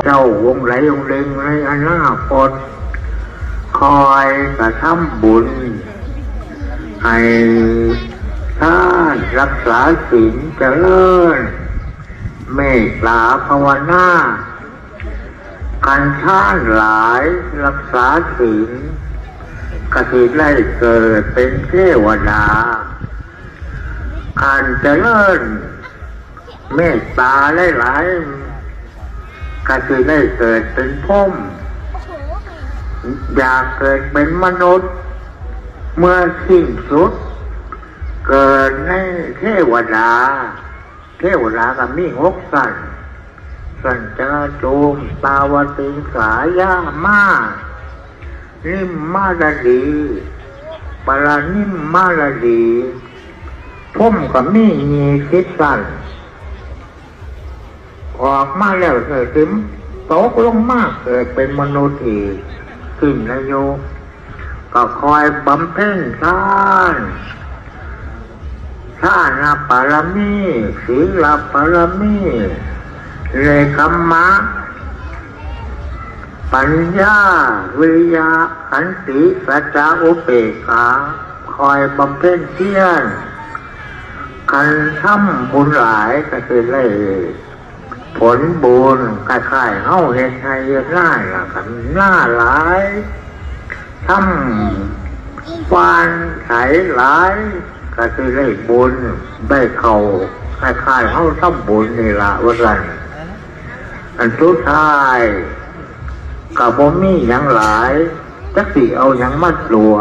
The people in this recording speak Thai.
เจ้าวงไหลวงเล็งในอนาคตคอยกระทำบุญให้ท่านรักษาศีลเจริญเมตตาภาวนาการท่านหลายรักษาศีลกสิได้เกิดเป็นเทวดาการเจริญเมตตาหลายๆกสิได้เกิดเป็นพรหมอยากเกิดเป็นมนุษย์เมื่อสิ้นสุดเกิดในเทวดาก็มี6 สันจะจูมตาวติงสายามานิมมาลดีปรานิมมาลดีพุ่มก็มี10 สันออกมาแล้วเกิดถึงตกลงมากเกิดเป็นมนุษย์อีกขึ้นอายุก็คอยบำเพ็ญทานปารมีศีลปารมีเรคัมมะปัญญาวิริยะขันติสัจจะอุเบกขาคอยบำเพ็ญเพียรการทำบุญหลายก็คือได้ผลบุญคล้ายๆเฮาเฮ็ดให้เฮ็ดได้ล่ะกันหน้าหลายทำฟานไถหลายก็คือได้บุญได้เข้าคล้ายๆเฮาทำบุญนี่ล่ะว่าซั่นอันสุดท้ายก็บ่มีหยังหลายจักสิเอาหยังมาหลัว